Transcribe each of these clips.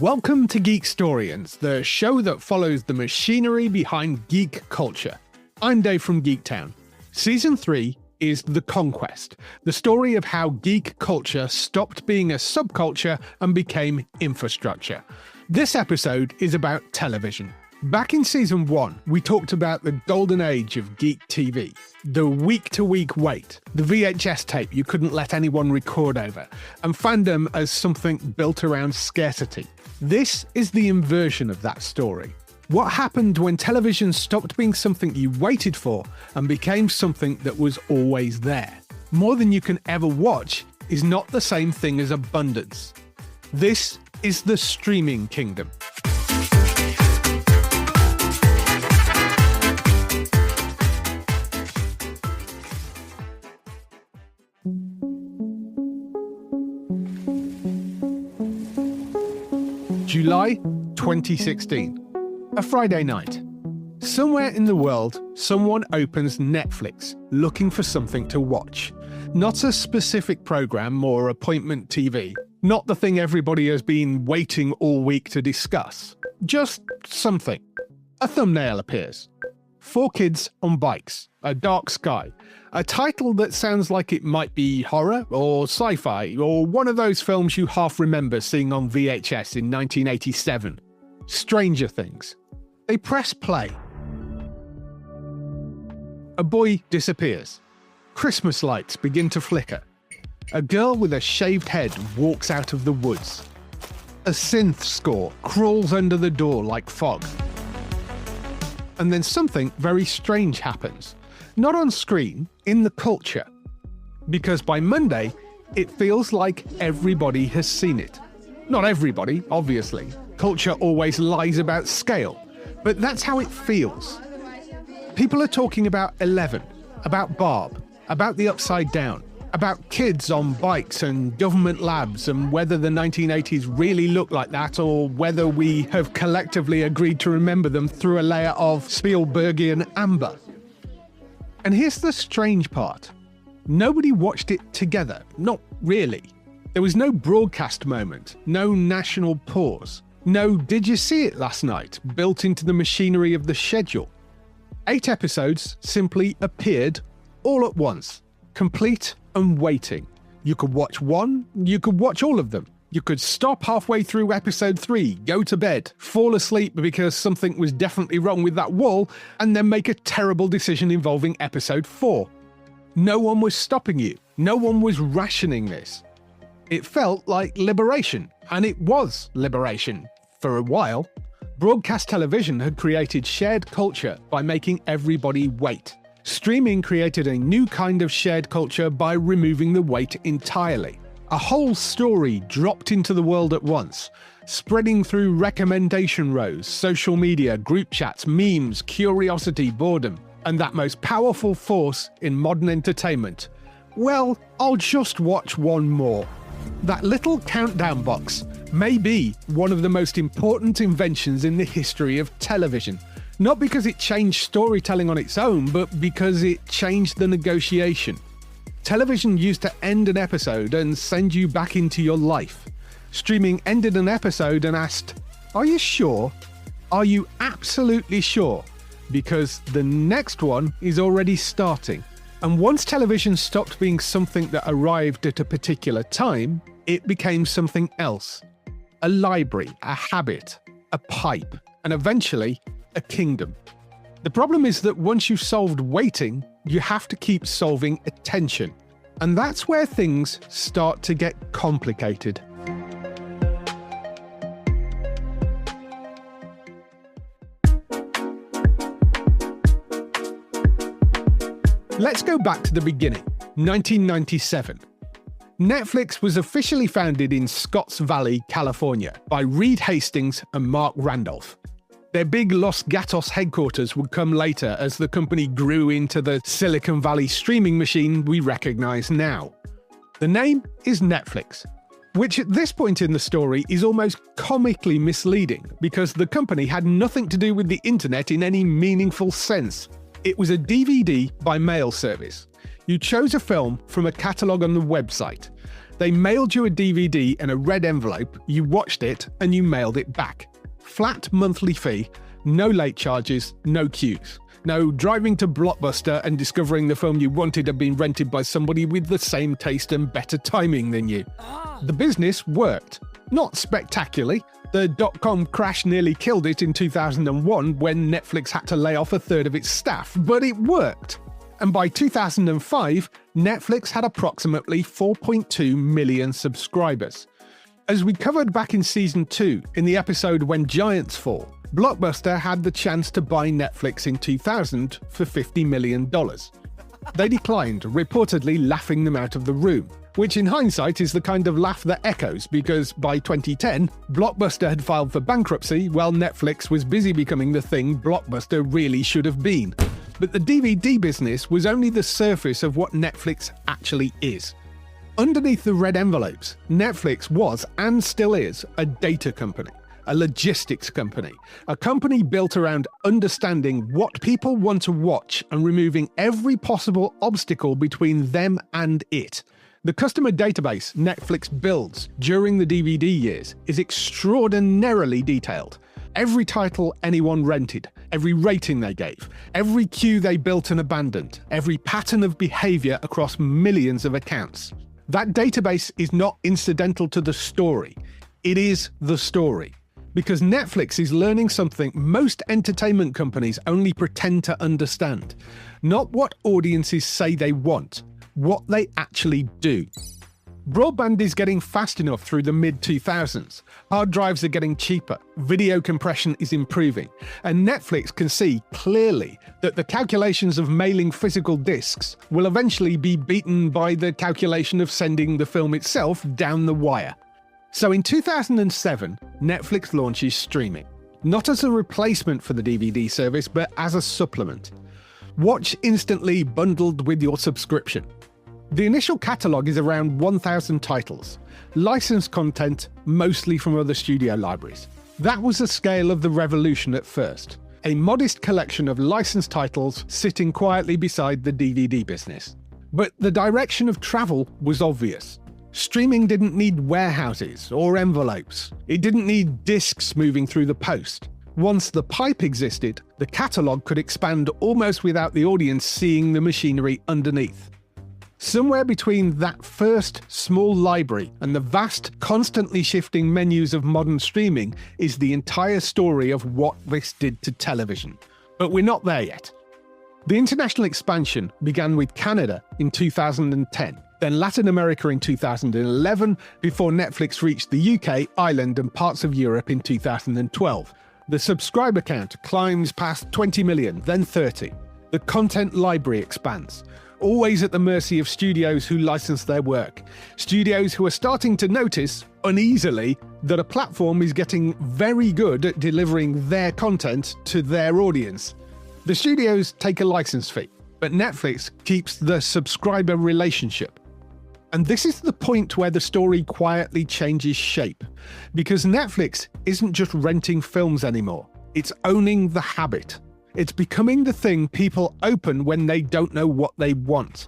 Welcome to Geekstorians, the show that follows the machinery behind geek culture. I'm Dave from Geektown. Season 3 is The Conquest, the story of how geek culture stopped being a subculture and became infrastructure. This episode is about television. Back in Season 1, we talked about the golden age of geek TV, the week-to-week wait, the VHS tape you couldn't let anyone record over, and fandom as something built around scarcity. This is the inversion of that story. What happened when television stopped being something you waited for and became something that was always there? More than you can ever watch is not the same thing as abundance. This is the streaming kingdom. July 2016. A Friday night. Somewhere in the world, someone opens Netflix looking for something to watch. Not a specific program or appointment TV. Not the thing everybody has been waiting all week to discuss. Just something. A thumbnail appears. 4 kids on bikes. A dark sky. A title that sounds like it might be horror or sci-fi or one of those films you half remember seeing on VHS in 1987. Stranger Things. They press play. A boy disappears. Christmas lights begin to flicker. A girl with a shaved head walks out of the woods. A synth score crawls under the door like fog. And then something very strange happens. Not on screen, in the culture. Because by Monday, it feels like everybody has seen it. Not everybody, obviously. Culture always lies about scale. But that's how it feels. People are talking about 11, about Barb, about the Upside Down, about kids on bikes and government labs and whether the 1980s really looked like that or whether we have collectively agreed to remember them through a layer of Spielbergian amber. And here's the strange part. Nobody watched it together. Not really. There was no broadcast moment, no national pause. No, did you see it last night, built into the machinery of the schedule. 8 episodes simply appeared all at once, complete and waiting. You could watch one, you could watch all of them. You could stop halfway through episode 3, go to bed, fall asleep because something was definitely wrong with that wall, and then make a terrible decision involving episode 4. No one was stopping you. No one was rationing this. It felt like liberation, and it was liberation. For a while, broadcast television had created shared culture by making everybody wait. Streaming created a new kind of shared culture by removing the wait entirely. A whole story dropped into the world at once, spreading through recommendation rows, social media, group chats, memes, curiosity, boredom, and that most powerful force in modern entertainment. Well, I'll just watch one more. That little countdown box may be one of the most important inventions in the history of television. Not because it changed storytelling on its own, but because it changed the negotiation. Television used to end an episode and send you back into your life. Streaming ended an episode and asked, "Are you sure? Are you absolutely sure? Because the next one is already starting." And once television stopped being something that arrived at a particular time, it became something else. A library, a habit, a pipe, and eventually, a kingdom. The problem is that once you've solved waiting, you have to keep solving attention. And that's where things start to get complicated. Let's go back to the beginning, 1997. Netflix was officially founded in Scotts Valley, California, by Reed Hastings and Mark Randolph. Their big Los Gatos headquarters would come later as the company grew into the Silicon Valley streaming machine we recognize now. The name is Netflix, which at this point in the story is almost comically misleading because the company had nothing to do with the internet in any meaningful sense. It was a DVD by mail service. You chose a film from a catalogue on the website. They mailed you a DVD in a red envelope, you watched it, and you mailed it back. Flat monthly fee, no late charges, no queues. No driving to Blockbuster and discovering the film you wanted had been rented by somebody with the same taste and better timing than you. The business worked. Not spectacularly. The dot-com crash nearly killed it in 2001 when Netflix had to lay off a third of its staff, but it worked. And by 2005, Netflix had approximately 4.2 million subscribers. As we covered back in Season 2, in the episode When Giants Fall, Blockbuster had the chance to buy Netflix in 2000 for $50 million. They declined, reportedly laughing them out of the room, which in hindsight is the kind of laugh that echoes because by 2010, Blockbuster had filed for bankruptcy while Netflix was busy becoming the thing Blockbuster really should have been. But the DVD business was only the surface of what Netflix actually is. Underneath the red envelopes, Netflix was and still is a data company. A logistics company, a company built around understanding what people want to watch and removing every possible obstacle between them and it. The customer database Netflix builds during the DVD years is extraordinarily detailed. Every title anyone rented, every rating they gave, every queue they built and abandoned, every pattern of behavior across millions of accounts. That database is not incidental to the story. It is the story. Because Netflix is learning something most entertainment companies only pretend to understand. Not what audiences say they want, what they actually do. Broadband is getting fast enough through the mid-2000s. Hard drives are getting cheaper, video compression is improving, and Netflix can see clearly that the calculations of mailing physical discs will eventually be beaten by the calculation of sending the film itself down the wire. So in 2007, Netflix launches streaming. Not as a replacement for the DVD service, but as a supplement. Watch instantly bundled with your subscription. The initial catalogue is around 1,000 titles. Licensed content, mostly from other studio libraries. That was the scale of the revolution at first. A modest collection of licensed titles sitting quietly beside the DVD business. But the direction of travel was obvious. Streaming didn't need warehouses or envelopes. It didn't need discs moving through the post. Once the pipe existed, the catalogue could expand almost without the audience seeing the machinery underneath. Somewhere between that first small library and the vast, constantly shifting menus of modern streaming is the entire story of what this did to television. But we're not there yet. The international expansion began with Canada in 2010. Then Latin America in 2011, before Netflix reached the UK, Ireland and parts of Europe in 2012. The subscriber count climbs past 20 million, then 30. The content library expands, always at the mercy of studios who license their work. Studios who are starting to notice, uneasily, that a platform is getting very good at delivering their content to their audience. The studios take a license fee, but Netflix keeps the subscriber relationship. And this is the point where the story quietly changes shape, because Netflix isn't just renting films anymore, it's owning the habit. It's becoming the thing people open when they don't know what they want.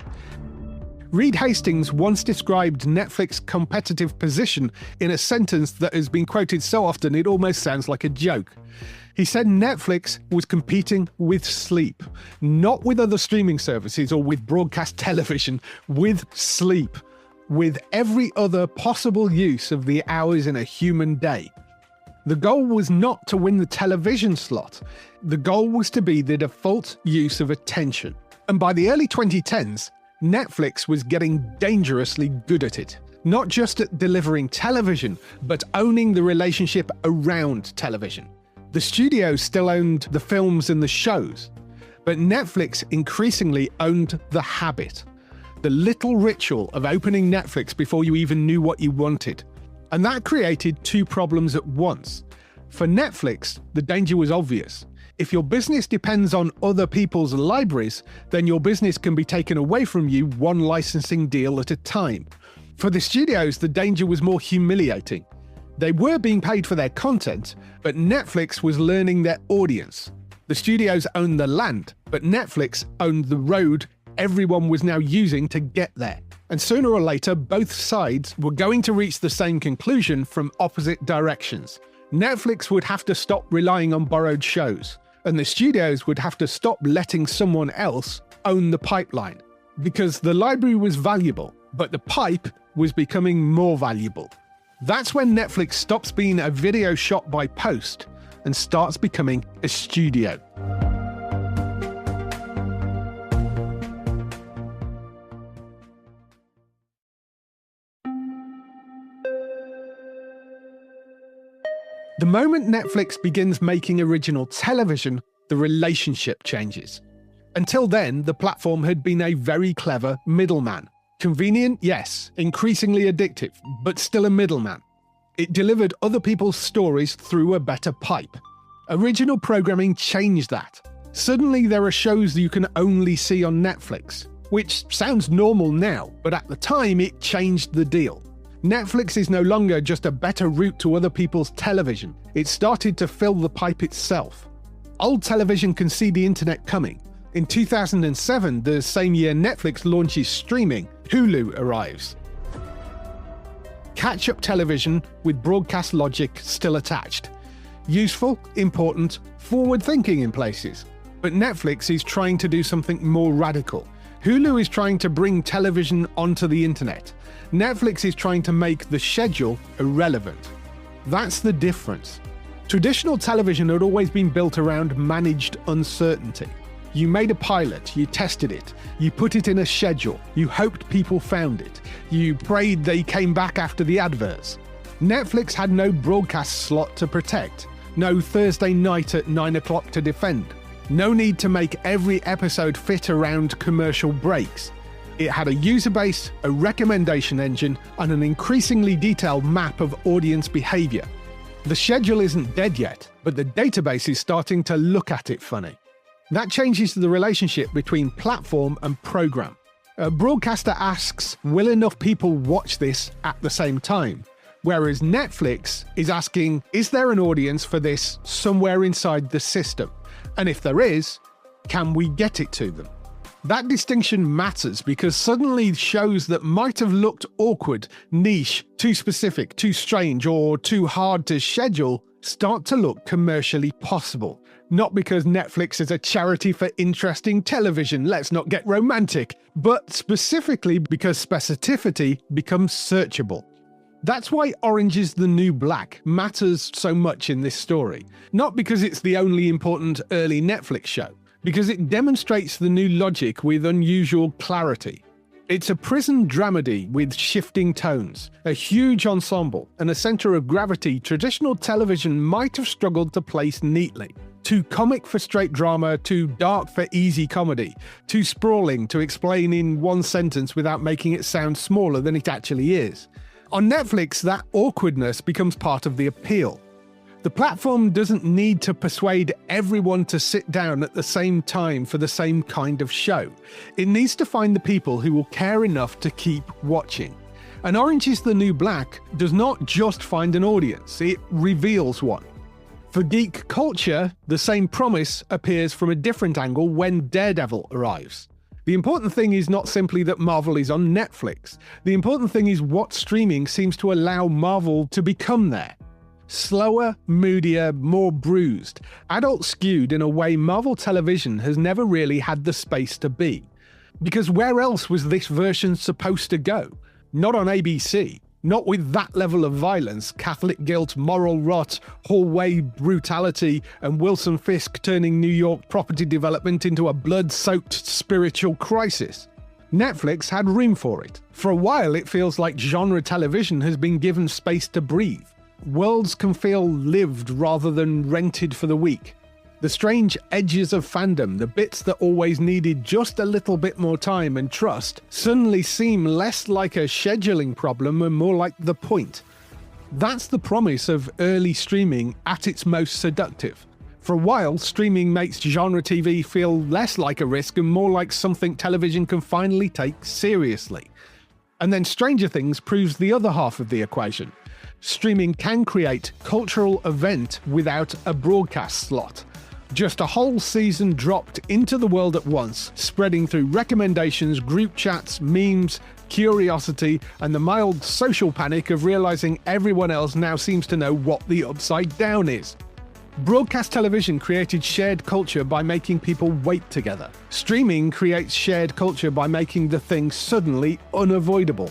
Reed Hastings once described Netflix's competitive position in a sentence that has been quoted so often it almost sounds like a joke. He said Netflix was competing with sleep, not with other streaming services or with broadcast television, with sleep. With every other possible use of the hours in a human day. The goal was not to win the television slot. The goal was to be the default use of attention. And by the early 2010s, Netflix was getting dangerously good at it. Not just at delivering television, but owning the relationship around television. The studios still owned the films and the shows, but Netflix increasingly owned the habit. The little ritual of opening Netflix before you even knew what you wanted. And that created two problems at once. For Netflix, the danger was obvious. If your business depends on other people's libraries, then your business can be taken away from you one licensing deal at a time. For the studios, the danger was more humiliating. They were being paid for their content, but Netflix was learning their audience. The studios owned the land, but Netflix owned the road everyone was now using to get there. And sooner or later, both sides were going to reach the same conclusion from opposite directions. Netflix would have to stop relying on borrowed shows, and the studios would have to stop letting someone else own the pipeline. Because the library was valuable, but the pipe was becoming more valuable. That's when Netflix stops being a video shot by post and starts becoming a studio. The moment Netflix begins making original television, the relationship changes. Until then, the platform had been a very clever middleman. Convenient, yes, increasingly addictive, but still a middleman. It delivered other people's stories through a better pipe. Original programming changed that. Suddenly there are shows you can only see on Netflix, which sounds normal now, but at the time it changed the deal. Netflix is no longer just a better route to other people's television. It started to fill the pipe itself. Old television can see the internet coming. In 2007, the same year Netflix launches streaming, Hulu arrives. Catch-up television with broadcast logic still attached. Useful, important, forward-thinking in places. But Netflix is trying to do something more radical. Hulu is trying to bring television onto the internet. Netflix is trying to make the schedule irrelevant. That's the difference. Traditional television had always been built around managed uncertainty. You made a pilot, you tested it, you put it in a schedule, you hoped people found it, you prayed they came back after the adverts. Netflix had no broadcast slot to protect, no Thursday night at 9 o'clock to defend, no need to make every episode fit around commercial breaks. It had a user base, a recommendation engine, and an increasingly detailed map of audience behavior. The schedule isn't dead yet, but the database is starting to look at it funny. That changes the relationship between platform and program. A broadcaster asks, will enough people watch this at the same time? Whereas Netflix is asking, is there an audience for this somewhere inside the system? And if there is, can we get it to them? That distinction matters because suddenly shows that might have looked awkward, niche, too specific, too strange, or too hard to schedule start to look commercially possible. Not because Netflix is a charity for interesting television, let's not get romantic, but specifically because specificity becomes searchable. That's why Orange is the New Black matters so much in this story. Not because it's the only important early Netflix show, because it demonstrates the new logic with unusual clarity. It's a prison dramedy with shifting tones, a huge ensemble, and a centre of gravity traditional television might have struggled to place neatly. Too comic for straight drama, too dark for easy comedy, too sprawling to explain in one sentence without making it sound smaller than it actually is. On Netflix, that awkwardness becomes part of the appeal. The platform doesn't need to persuade everyone to sit down at the same time for the same kind of show. It needs to find the people who will care enough to keep watching. And Orange is the New Black does not just find an audience, it reveals one. For geek culture, the same promise appears from a different angle when Daredevil arrives. The important thing is not simply that Marvel is on Netflix. The important thing is what streaming seems to allow Marvel to become there. Slower, moodier, more bruised, adult skewed in a way Marvel television has never really had the space to be. Because where else was this version supposed to go? Not on ABC. Not with that level of violence, Catholic guilt, moral rot, hallway brutality, and Wilson Fisk turning New York property development into a blood-soaked spiritual crisis. Netflix had room for it. For a while, it feels like genre television has been given space to breathe. Worlds can feel lived rather than rented for the week. The strange edges of fandom, the bits that always needed just a little bit more time and trust, suddenly seem less like a scheduling problem and more like the point. That's the promise of early streaming at its most seductive. For a while, streaming makes genre TV feel less like a risk and more like something television can finally take seriously. And then Stranger Things proves the other half of the equation. Streaming can create cultural event without a broadcast slot. Just a whole season dropped into the world at once, spreading through recommendations, group chats, memes, curiosity, and the mild social panic of realizing everyone else now seems to know what the upside down is. Broadcast television created shared culture by making people wait together. Streaming creates shared culture by making the thing suddenly unavoidable.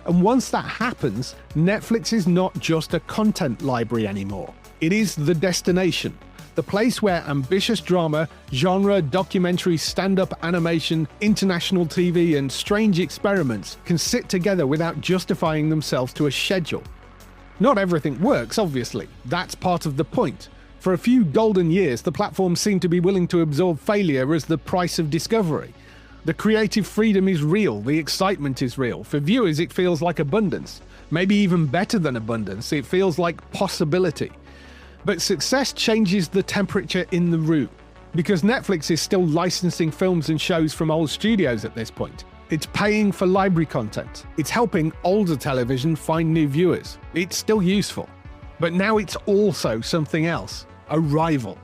And once that happens, Netflix is not just a content library anymore. It is the destination. The place where ambitious drama, genre, documentary, stand-up animation, international TV, and strange experiments can sit together without justifying themselves to a schedule. Not everything works, obviously. That's part of the point. For a few golden years, the platform seemed to be willing to absorb failure as the price of discovery. The creative freedom is real, the excitement is real. For viewers, it feels like abundance. Maybe even better than abundance, it feels like possibility. But success changes the temperature in the room, because Netflix is still licensing films and shows from old studios at this point. It's paying for library content. It's helping older television find new viewers. It's still useful. But now it's also something else, a rival.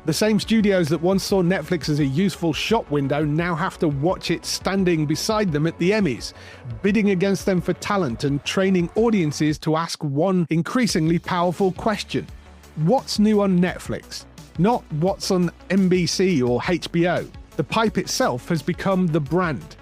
The same studios that once saw Netflix as a useful shop window now have to watch it standing beside them at the Emmys, bidding against them for talent and training audiences to ask one increasingly powerful question. What's new on Netflix? Not what's on NBC or HBO. The pipe itself has become the brand.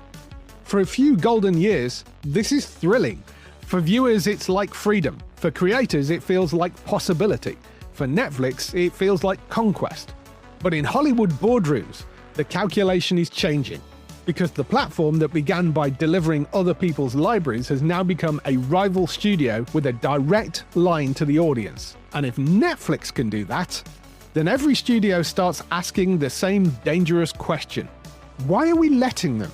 For a few golden years, this is thrilling. For viewers, it's like freedom. For creators, it feels like possibility. For Netflix, it feels like conquest. But in Hollywood boardrooms, the calculation is changing. Because the platform that began by delivering other people's libraries has now become a rival studio with a direct line to the audience. And if Netflix can do that, then every studio starts asking the same dangerous question. Why are we letting them?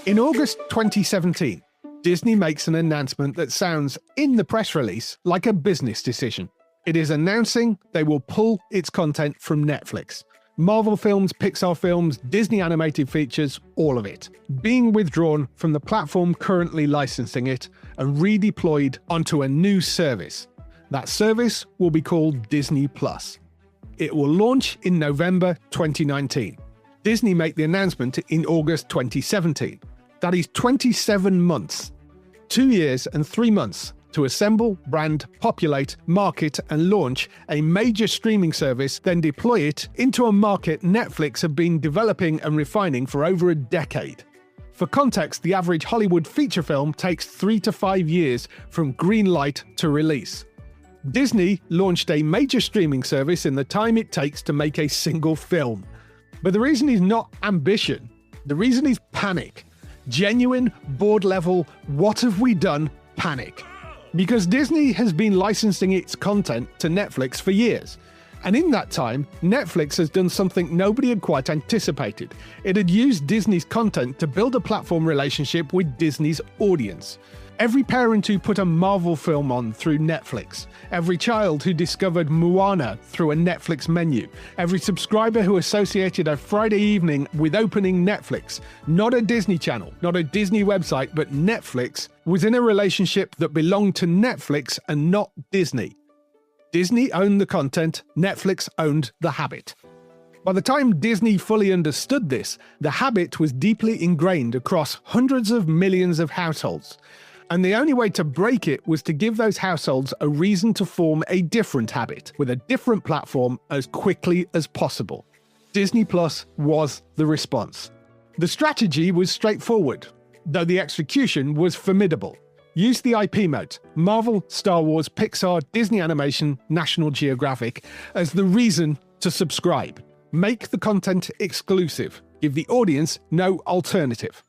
In August 2017, Disney makes an announcement that sounds, in the press release, like a business decision. It is announcing they will pull its content from Netflix. Marvel films, Pixar films, Disney animated features, all of it, being withdrawn from the platform currently licensing it and redeployed onto a new service. That service will be called Disney+. It will launch in November 2019. Disney made the announcement in August 2017. That is 27 months, 2 years and 3 months to assemble, brand, populate, market and launch a major streaming service, then deploy it into a market Netflix have been developing and refining for over a decade. For context, the average Hollywood feature film takes 3 to 5 years from green light to release. Disney launched a major streaming service in the time it takes to make a single film. But the reason is not ambition. The reason is panic. Genuine, board-level, what have we done panic. Because Disney has been licensing its content to Netflix for years. And in that time, Netflix has done something nobody had quite anticipated. It had used Disney's content to build a platform relationship with Disney's audience. Every parent who put a Marvel film on through Netflix, every child who discovered Moana through a Netflix menu, every subscriber who associated a Friday evening with opening Netflix, not a Disney channel, not a Disney website, but Netflix, was in a relationship that belonged to Netflix and not Disney. Disney owned the content, Netflix owned the habit. By the time Disney fully understood this, the habit was deeply ingrained across hundreds of millions of households. And the only way to break it was to give those households a reason to form a different habit with a different platform as quickly as possible. Disney Plus was the response. The strategy was straightforward, though the execution was formidable. Use the IP moat, Marvel, Star Wars, Pixar, Disney Animation, National Geographic, as the reason to subscribe. Make the content exclusive. Give the audience no alternative.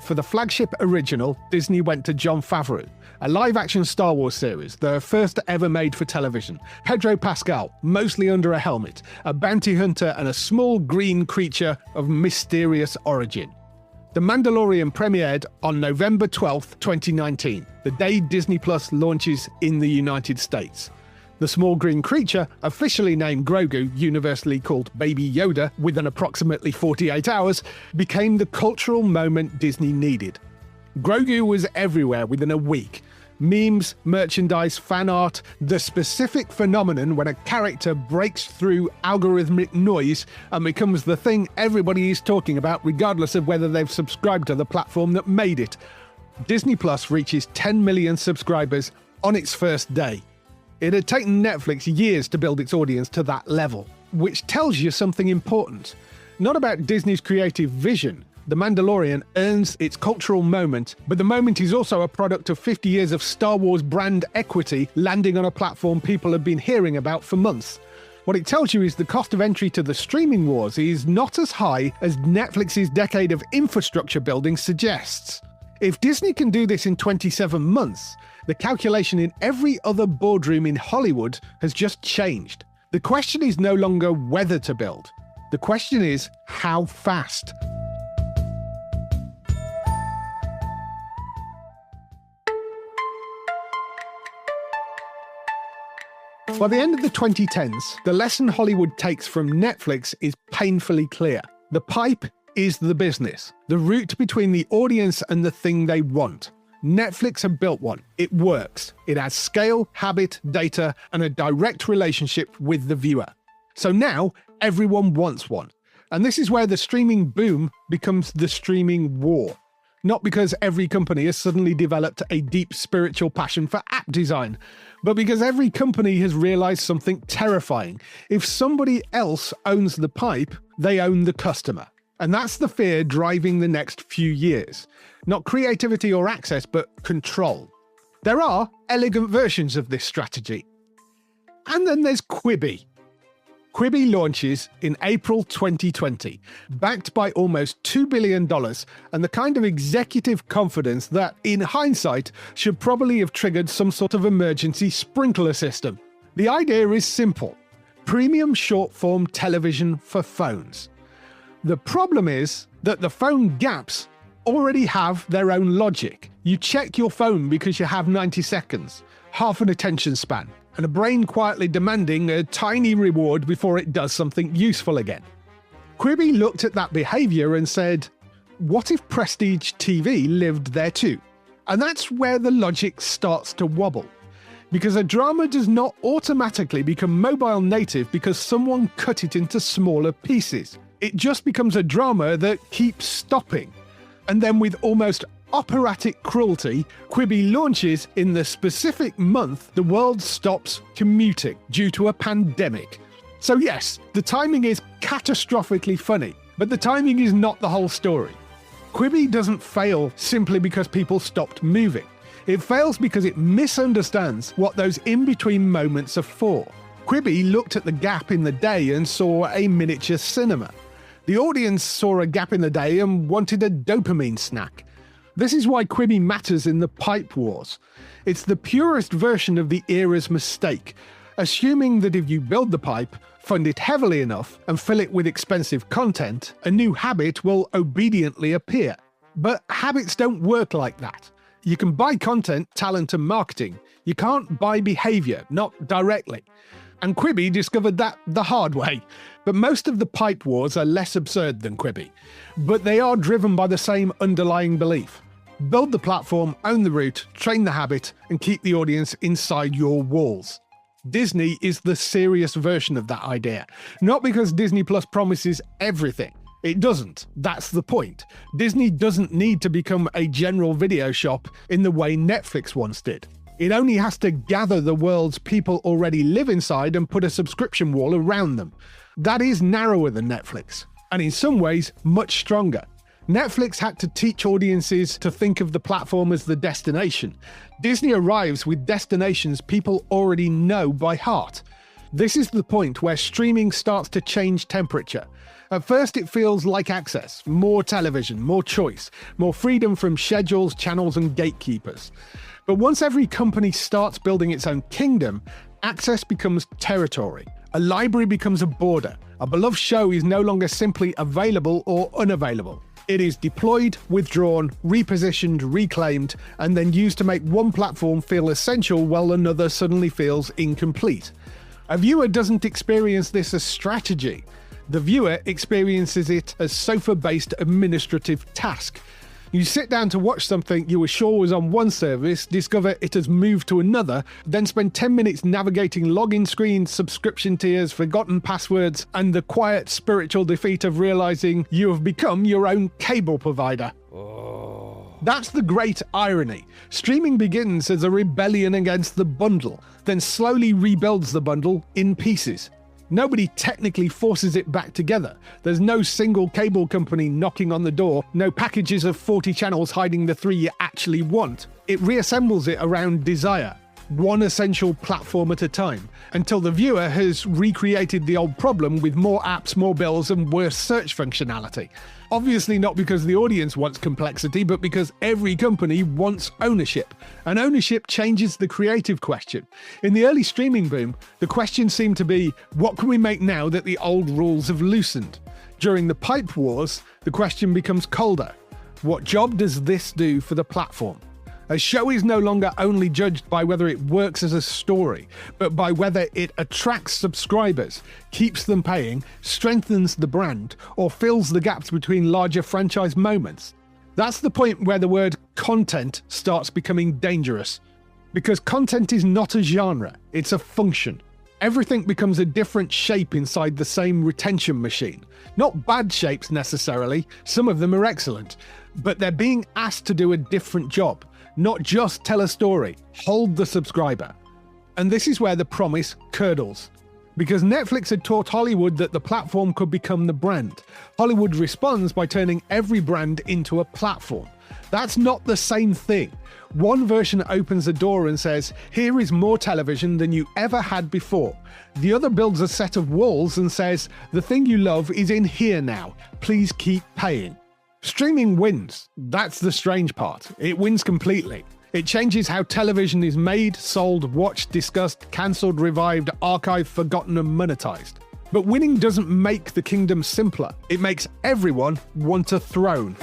For the flagship original, Disney went to Jon Favreau, a live-action Star Wars series, the first ever made for television. Pedro Pascal, mostly under a helmet, a bounty hunter and a small green creature of mysterious origin. The Mandalorian premiered on November 12th, 2019, the day Disney Plus launches in the United States. The small green creature, officially named Grogu, universally called Baby Yoda, within approximately 48 hours, became the cultural moment Disney needed. Grogu was everywhere within a week. Memes, merchandise, fan art, the specific phenomenon when a character breaks through algorithmic noise and becomes the thing everybody is talking about regardless of whether they've subscribed to the platform that made it. Disney Plus reaches 10 million subscribers on its first day. It had taken Netflix years to build its audience to that level, which tells you something important. Not about Disney's creative vision. The Mandalorian earns its cultural moment, but the moment is also a product of 50 years of Star Wars brand equity landing on a platform people have been hearing about for months. What it tells you is the cost of entry to the streaming wars is not as high as Netflix's decade of infrastructure building suggests. If Disney can do this in 27 months, the calculation in every other boardroom in Hollywood has just changed. The question is no longer whether to build. The question is how fast. By the end of the 2010s, the lesson Hollywood takes from Netflix is painfully clear. The pipe is the business, the route between the audience and the thing they want. Netflix have built one. It works. It has scale, habit, data, and a direct relationship with the viewer. So now, everyone wants one. And this is where the streaming boom becomes the streaming war. Not because every company has suddenly developed a deep spiritual passion for app design, but because every company has realized something terrifying. If somebody else owns the pipe, they own the customer. And that's the fear driving the next few years. Not creativity or access, but control. There are elegant versions of this strategy. And then there's Quibi. Quibi launches in April 2020, backed by almost $2 billion and the kind of executive confidence that, in hindsight, should probably have triggered some sort of emergency sprinkler system. The idea is simple: premium short-form television for phones. The problem is that the phone gaps already have their own logic. You check your phone because you have 90 seconds, half an attention span, and a brain quietly demanding a tiny reward before it does something useful again. Quibi looked at that behaviour and said, what if prestige TV lived there too? And that's where the logic starts to wobble. Because a drama does not automatically become mobile native because someone cut it into smaller pieces. It just becomes a drama that keeps stopping. And then with almost operatic cruelty, Quibi launches in the specific month the world stops commuting due to a pandemic. So yes, the timing is catastrophically funny, but the timing is not the whole story. Quibi doesn't fail simply because people stopped moving. It fails because it misunderstands what those in-between moments are for. Quibi looked at the gap in the day and saw a miniature cinema. The audience saw a gap in the day and wanted a dopamine snack. This is why Quibi matters in the pipe wars. It's the purest version of the era's mistake, assuming that if you build the pipe, fund it heavily enough, and fill it with expensive content, a new habit will obediently appear. But habits don't work like that. You can buy content, talent, and marketing. You can't buy behavior, not directly. And Quibi discovered that the hard way. But most of the pipe wars are less absurd than Quibi. But they are driven by the same underlying belief. Build the platform, own the route, train the habit, and keep the audience inside your walls. Disney is the serious version of that idea. Not because Disney Plus promises everything. It doesn't. That's the point. Disney doesn't need to become a general video shop in the way Netflix once did. It only has to gather the worlds people already live inside and put a subscription wall around them. That is narrower than Netflix, and in some ways, much stronger. Netflix had to teach audiences to think of the platform as the destination. Disney arrives with destinations people already know by heart. This is the point where streaming starts to change temperature. At first it feels like access, more television, more choice, more freedom from schedules, channels, and gatekeepers. But once every company starts building its own kingdom, access becomes territory. A library becomes a border. A beloved show is no longer simply available or unavailable. It is deployed, withdrawn, repositioned, reclaimed, and then used to make one platform feel essential while another suddenly feels incomplete. A viewer doesn't experience this as strategy. The viewer experiences it as sofa-based administrative task. You sit down to watch something you were sure was on one service, discover it has moved to another, then spend 10 minutes navigating login screens, subscription tiers, forgotten passwords, and the quiet spiritual defeat of realizing you have become your own cable provider. That's the great irony. Streaming begins as a rebellion against the bundle, then slowly rebuilds the bundle in pieces. Nobody technically forces it back together. There's no single cable company knocking on the door, no packages of 40 channels hiding the 3 you actually want. It reassembles it around desire, one essential platform at a time, until the viewer has recreated the old problem with more apps, more bills, and worse search functionality. Obviously not because the audience wants complexity, but because every company wants ownership. And ownership changes the creative question. In the early streaming boom, the question seemed to be, what can we make now that the old rules have loosened? During the pipe wars, the question becomes colder. What job does this do for the platform? A show is no longer only judged by whether it works as a story, but by whether it attracts subscribers, keeps them paying, strengthens the brand, or fills the gaps between larger franchise moments. That's the point where the word content starts becoming dangerous. Because content is not a genre, it's a function. Everything becomes a different shape inside the same retention machine. Not bad shapes necessarily, some of them are excellent, but they're being asked to do a different job. Not just tell a story, hold the subscriber. And this is where the promise curdles. Because Netflix had taught Hollywood that the platform could become the brand. Hollywood responds by turning every brand into a platform. That's not the same thing. One version opens a door and says, here is more television than you ever had before. The other builds a set of walls and says, the thing you love is in here now. Please keep paying. Streaming wins. That's the strange part. It wins completely. It changes how television is made, sold, watched, discussed, cancelled, revived, archived, forgotten, and monetized. But winning doesn't make the kingdom simpler. It makes everyone want a throne.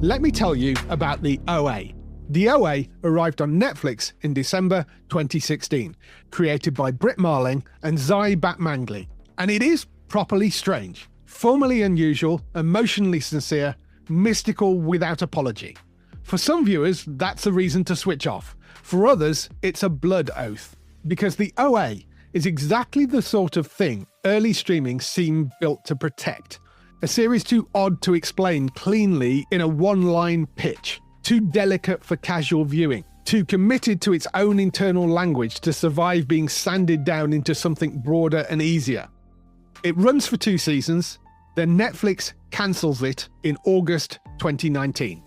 Let me tell you about the OA. The OA arrived on Netflix in December 2016, created by Britt Marling and Zai Batmangley. And it is properly strange, formally unusual, emotionally sincere, mystical without apology. For some viewers, that's a reason to switch off. For others, it's a blood oath. Because the OA is exactly the sort of thing early streaming seemed built to protect. A series too odd to explain cleanly in a one-line pitch. Too delicate for casual viewing, too committed to its own internal language to survive being sanded down into something broader and easier. It runs for 2 seasons, then Netflix cancels it in August 2019.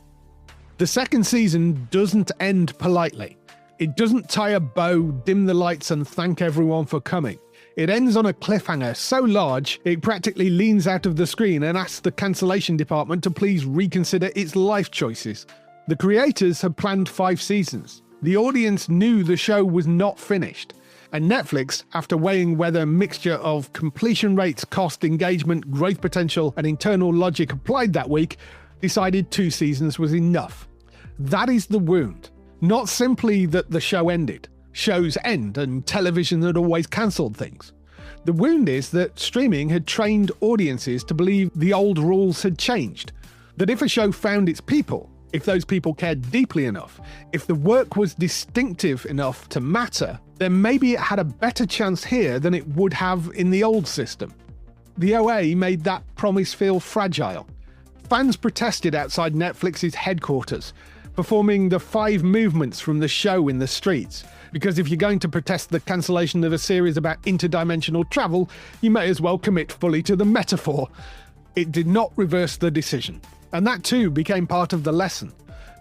The second season doesn't end politely. It doesn't tie a bow, dim the lights, and thank everyone for coming. It ends on a cliffhanger so large it practically leans out of the screen and asks the cancellation department to please reconsider its life choices. The creators had planned 5 seasons. The audience knew the show was not finished. And Netflix, after weighing whether a mixture of completion rates, cost, engagement, growth potential, and internal logic applied that week, decided 2 seasons was enough. That is the wound. Not simply that the show ended. Shows end and television had always cancelled things. The wound is that streaming had trained audiences to believe the old rules had changed. That if a show found its people, if those people cared deeply enough, if the work was distinctive enough to matter, then maybe it had a better chance here than it would have in the old system. The OA made that promise feel fragile. Fans protested outside Netflix's headquarters, performing the 5 movements from the show in the streets. Because if you're going to protest the cancellation of a series about interdimensional travel, you may as well commit fully to the metaphor. It did not reverse the decision. And that too became part of the lesson.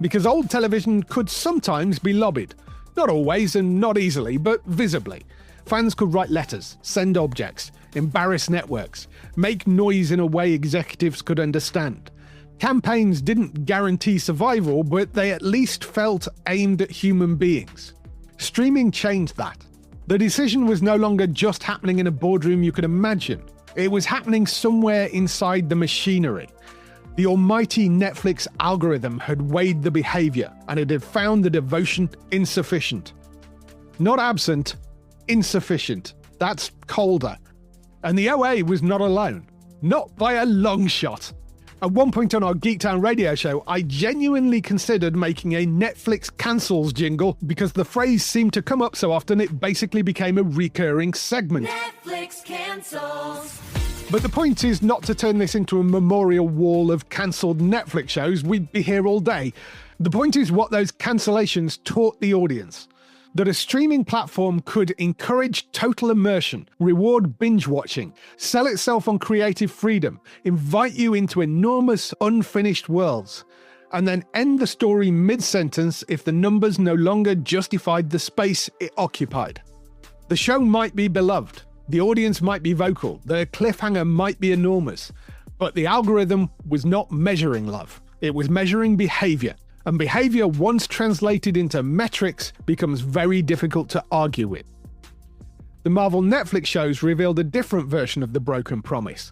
Because old television could sometimes be lobbied. Not always and not easily, but visibly. Fans could write letters, send objects, embarrass networks, make noise in a way executives could understand. Campaigns didn't guarantee survival, but they at least felt aimed at human beings. Streaming changed that. The decision was no longer just happening in a boardroom you could imagine. It was happening somewhere inside the machinery. The almighty Netflix algorithm had weighed the behavior, and it had found the devotion insufficient. Not absent, insufficient. That's colder. And the OA was not alone. Not by a long shot. At one point on our Geektown radio show, I genuinely considered making a Netflix cancels jingle because the phrase seemed to come up so often it basically became a recurring segment. Netflix cancels. But the point is not to turn this into a memorial wall of cancelled Netflix shows. We'd be here all day. The point is what those cancellations taught the audience. That a streaming platform could encourage total immersion, reward binge watching, sell itself on creative freedom, invite you into enormous unfinished worlds, and then end the story mid-sentence if the numbers no longer justified the space it occupied. The show might be beloved, the audience might be vocal, the cliffhanger might be enormous, but the algorithm was not measuring love. It was measuring behavior. And behavior, once translated into metrics, becomes very difficult to argue with. The Marvel Netflix shows revealed a different version of the broken promise.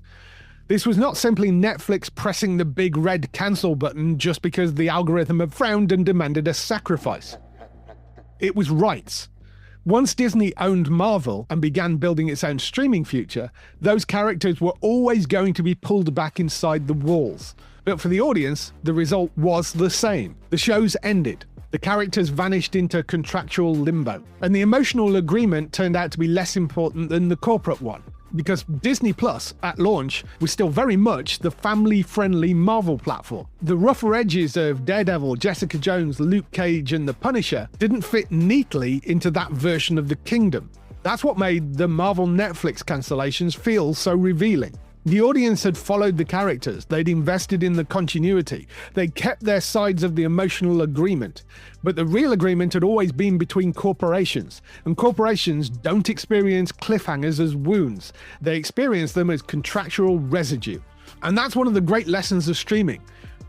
This was not simply Netflix pressing the big red cancel button just because the algorithm had frowned and demanded a sacrifice. It was rights. Once Disney owned Marvel and began building its own streaming future, those characters were always going to be pulled back inside the walls. But for the audience, the result was the same. The shows ended. The characters vanished into contractual limbo. And the emotional agreement turned out to be less important than the corporate one. Because Disney Plus, at launch, was still very much the family-friendly Marvel platform. The rougher edges of Daredevil, Jessica Jones, Luke Cage, and The Punisher didn't fit neatly into that version of the kingdom. That's what made the Marvel Netflix cancellations feel so revealing. The audience had followed the characters, they'd invested in the continuity, they'd kept their sides of the emotional agreement. But the real agreement had always been between corporations, and corporations don't experience cliffhangers as wounds, they experience them as contractual residue. And that's one of the great lessons of streaming.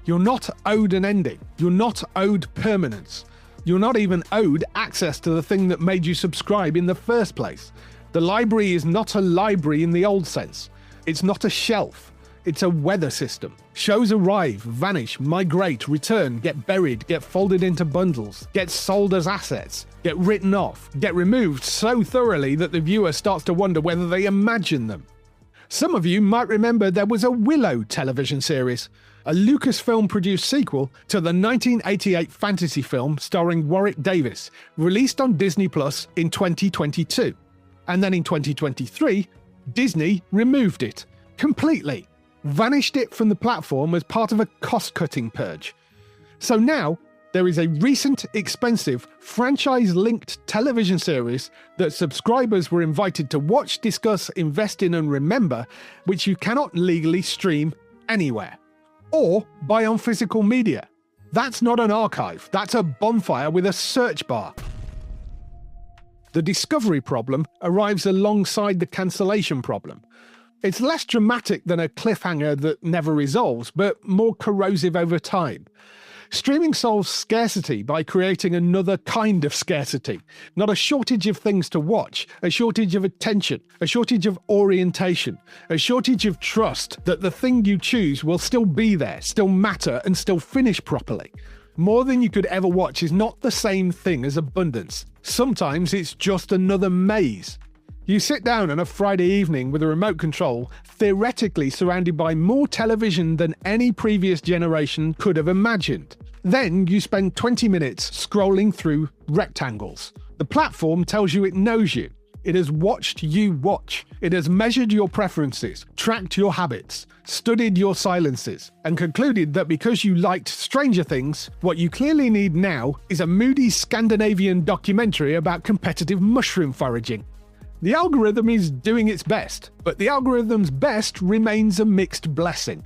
You're not owed an ending, you're not owed permanence. You're not even owed access to the thing that made you subscribe in the first place. The library is not a library in the old sense. It's not a shelf, it's a weather system. Shows arrive, vanish, migrate, return, get buried, get folded into bundles, get sold as assets, get written off, get removed so thoroughly that the viewer starts to wonder whether they imagine them. Some of you might remember there was a Willow television series, a Lucasfilm-produced sequel to the 1988 fantasy film starring Warwick Davis, released on Disney Plus in 2022. And then in 2023, Disney removed it completely, vanished it from the platform as part of a cost-cutting purge. So now, there is a recent, expensive, franchise-linked television series that subscribers were invited to watch, discuss, invest in and remember, which you cannot legally stream anywhere. Or buy on physical media. That's not an archive, that's a bonfire with a search bar. The discovery problem arrives alongside the cancellation problem. It's less dramatic than a cliffhanger that never resolves, but more corrosive over time. Streaming solves scarcity by creating another kind of scarcity. Not a shortage of things to watch, a shortage of attention, a shortage of orientation, a shortage of trust that the thing you choose will still be there, still matter, and still finish properly. More than you could ever watch is not the same thing as abundance. Sometimes it's just another maze. You sit down on a Friday evening with a remote control, theoretically surrounded by more television than any previous generation could have imagined. Then you spend 20 minutes scrolling through rectangles. The platform tells you it knows you. It has watched you watch. It has measured your preferences, tracked your habits, studied your silences, and concluded that because you liked Stranger Things, what you clearly need now is a moody Scandinavian documentary about competitive mushroom foraging. The algorithm is doing its best, but the algorithm's best remains a mixed blessing.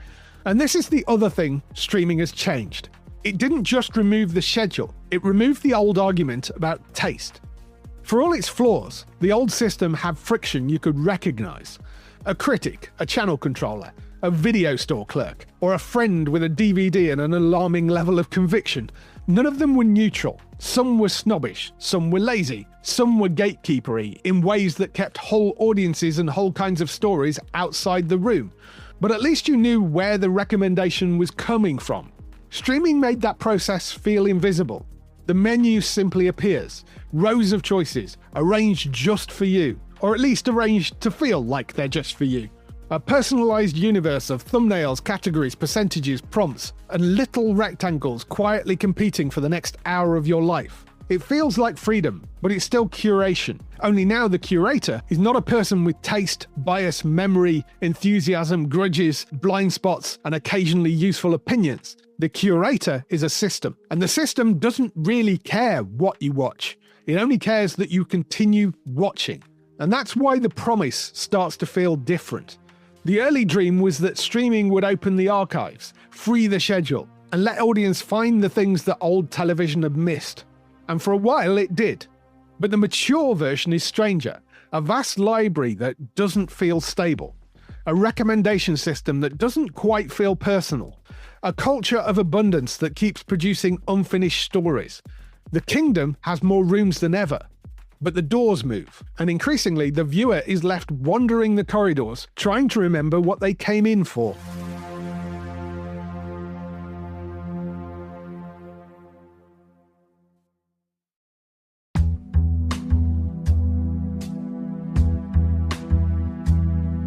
And this is the other thing streaming has changed. It didn't just remove the schedule, it removed the old argument about taste. For all its flaws, the old system had friction you could recognize. A critic, a channel controller, a video store clerk, or a friend with a DVD and an alarming level of conviction. None of them were neutral. Some were snobbish, some were lazy, some were gatekeepery in ways that kept whole audiences and whole kinds of stories outside the room. But at least you knew where the recommendation was coming from. Streaming made that process feel invisible. The menu simply appears, rows of choices, arranged just for you, or at least arranged to feel like they're just for you. A personalized universe of thumbnails, categories, percentages, prompts, and little rectangles quietly competing for the next hour of your life. It feels like freedom, but it's still curation. Only now the curator is not a person with taste, bias, memory, enthusiasm, grudges, blind spots, and occasionally useful opinions. The curator is a system, and the system doesn't really care what you watch. It only cares that you continue watching. And that's why the promise starts to feel different. The early dream was that streaming would open the archives, free the schedule, and let audience find the things that old television had missed. And for a while it did. But the mature version is stranger. A vast library that doesn't feel stable. A recommendation system that doesn't quite feel personal. A culture of abundance that keeps producing unfinished stories. The kingdom has more rooms than ever. But the doors move, and increasingly the viewer is left wandering the corridors, trying to remember what they came in for.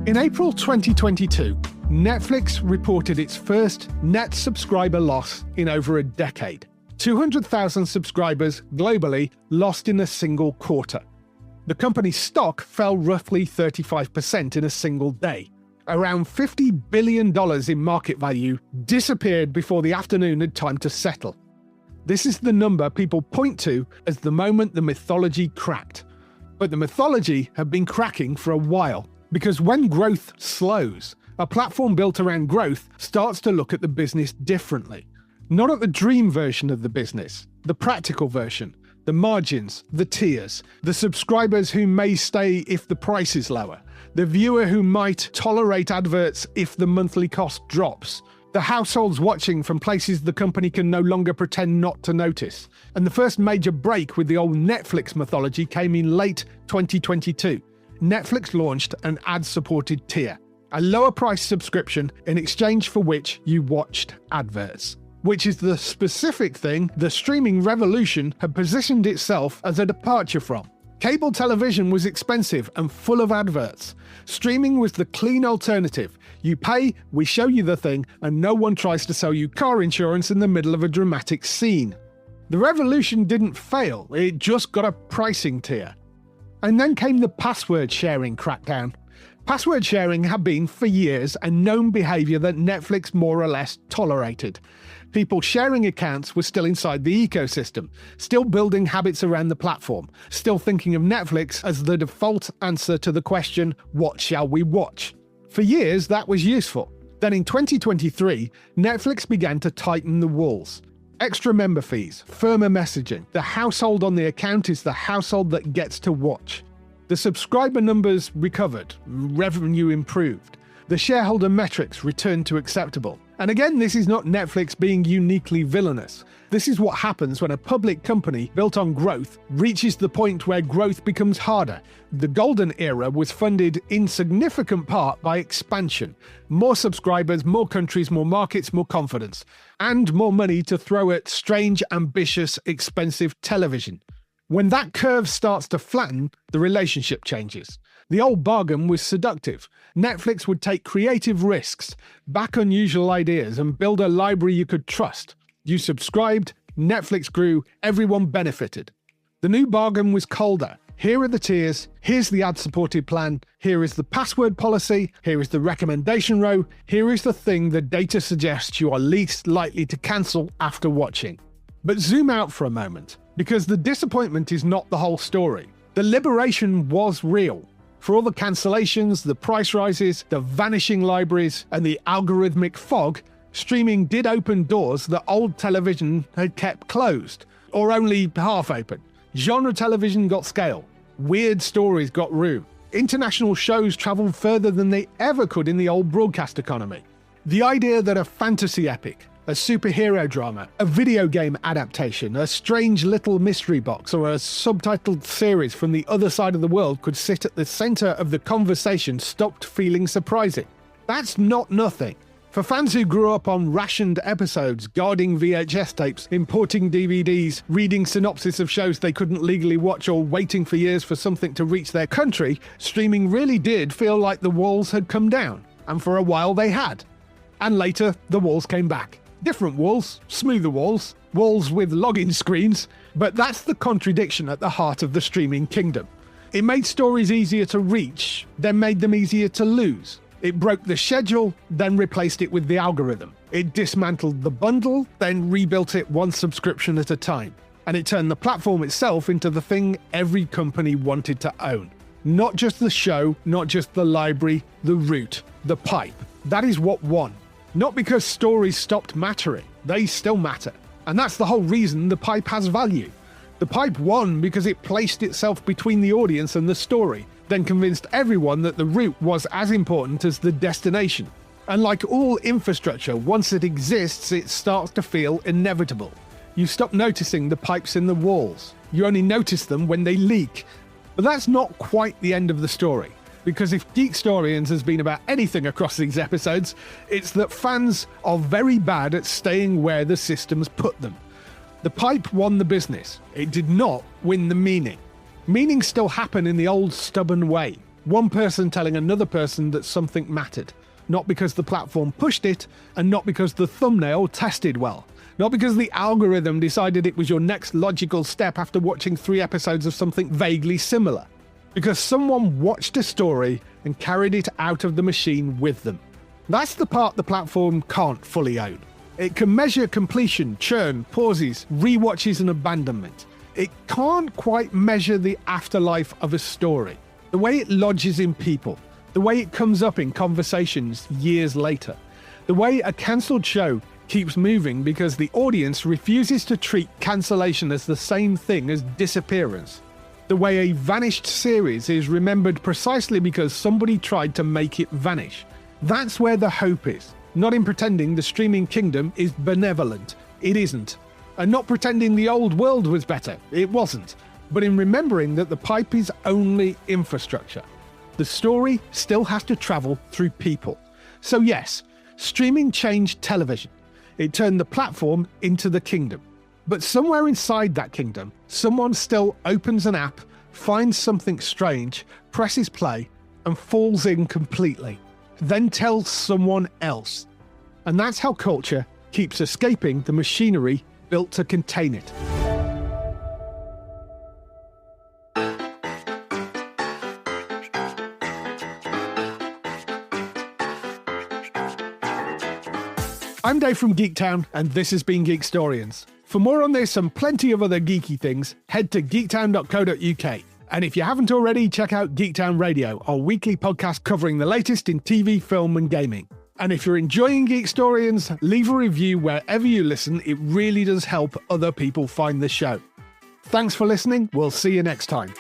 In April 2022, Netflix reported its first net subscriber loss in over a decade. 200,000 subscribers globally lost in a single quarter. The company's stock fell roughly 35% in a single day. Around $50 billion in market value disappeared before the afternoon had time to settle. This is the number people point to as the moment the mythology cracked. But the mythology had been cracking for a while, because when growth slows, a platform built around growth starts to look at the business differently. Not at the dream version of the business, the practical version, the margins, the tiers, the subscribers who may stay if the price is lower, the viewer who might tolerate adverts if the monthly cost drops, the households watching from places the company can no longer pretend not to notice. And the first major break with the old Netflix mythology came in late 2022. Netflix launched an ad-supported tier, a lower-priced subscription in exchange for which you watched adverts. Which is the specific thing the streaming revolution had positioned itself as a departure from. Cable television was expensive and full of adverts. Streaming was the clean alternative. You pay, we show you the thing, and no one tries to sell you car insurance in the middle of a dramatic scene. The revolution didn't fail, it just got a pricing tier. And then came the password sharing crackdown. Password sharing had been, for years, a known behaviour that Netflix more or less tolerated. People sharing accounts were still inside the ecosystem, still building habits around the platform, still thinking of Netflix as the default answer to the question, what shall we watch? For years, that was useful. Then in 2023, Netflix began to tighten the walls. Extra member fees, firmer messaging. The household on the account is the household that gets to watch. The subscriber numbers recovered, revenue improved. The shareholder metrics returned to acceptable. And again, this is not Netflix being uniquely villainous. This is what happens when a public company built on growth reaches the point where growth becomes harder. The golden era was funded in significant part by expansion. More subscribers, more countries, more markets, more confidence. And more money to throw at strange, ambitious, expensive television. When that curve starts to flatten, the relationship changes. The old bargain was seductive. Netflix would take creative risks, back unusual ideas, and build a library you could trust. You subscribed, Netflix grew, everyone benefited. The new bargain was colder. Here are the tiers, here's the ad-supported plan, here is the password policy, here is the recommendation row, here is the thing the data suggests you are least likely to cancel after watching. But zoom out for a moment, because the disappointment is not the whole story. The liberation was real. For all the cancellations, the price rises, the vanishing libraries, and the algorithmic fog, streaming did open doors that old television had kept closed, or only half open. Genre television got scale. Weird stories got room. International shows travelled further than they ever could in the old broadcast economy. The idea that a fantasy epic, a superhero drama, a video game adaptation, a strange little mystery box, or a subtitled series from the other side of the world could sit at the center of the conversation stopped feeling surprising. That's not nothing. For fans who grew up on rationed episodes, guarding VHS tapes, importing DVDs, reading synopsis of shows they couldn't legally watch, or waiting for years for something to reach their country, streaming really did feel like the walls had come down. And for a while they had. And later, the walls came back. Different walls, smoother walls, walls with login screens, but that's the contradiction at the heart of the streaming kingdom. It made stories easier to reach, then made them easier to lose. It broke the schedule, then replaced it with the algorithm. It dismantled the bundle, then rebuilt it one subscription at a time. And it turned the platform itself into the thing every company wanted to own. Not just the show, not just the library, the route, the pipe. That is what won. Not because stories stopped mattering, they still matter. And that's the whole reason the pipe has value. The pipe won because it placed itself between the audience and the story, then convinced everyone that the route was as important as the destination. And like all infrastructure, once it exists, it starts to feel inevitable. You stop noticing the pipes in the walls. You only notice them when they leak. But that's not quite the end of the story. Because if Geekstorians has been about anything across these episodes, it's that fans are very bad at staying where the systems put them. The pipe won the business. It did not win the meaning. Meanings still happen in the old stubborn way. One person telling another person that something mattered. Not because the platform pushed it, and not because the thumbnail tested well. Not because the algorithm decided it was your next logical step after watching 3 episodes of something vaguely similar. Because someone watched a story and carried it out of the machine with them. That's the part the platform can't fully own. It can measure completion, churn, pauses, rewatches and abandonment. It can't quite measure the afterlife of a story, the way it lodges in people, the way it comes up in conversations years later, the way a cancelled show keeps moving because the audience refuses to treat cancellation as the same thing as disappearance, the way a vanished series is remembered precisely because somebody tried to make it vanish. That's where the hope is, not in pretending the streaming kingdom is benevolent. It isn't. And not pretending the old world was better. It wasn't. But in remembering that the pipe is only infrastructure. The story still has to travel through people. So yes, streaming changed television. It turned the platform into the kingdom. But somewhere inside that kingdom, someone still opens an app, finds something strange, presses play, and falls in completely. Then tells someone else. And that's how culture keeps escaping the machinery built to contain it. I'm Dave from Geektown, and this has been Geekstorians. For more on this and plenty of other geeky things, head to geektown.co.uk. And if you haven't already, check out Geektown Radio, our weekly podcast covering the latest in TV, film, and gaming. And if you're enjoying Geekstorians, leave a review wherever you listen. It really does help other people find the show. Thanks for listening. We'll see you next time.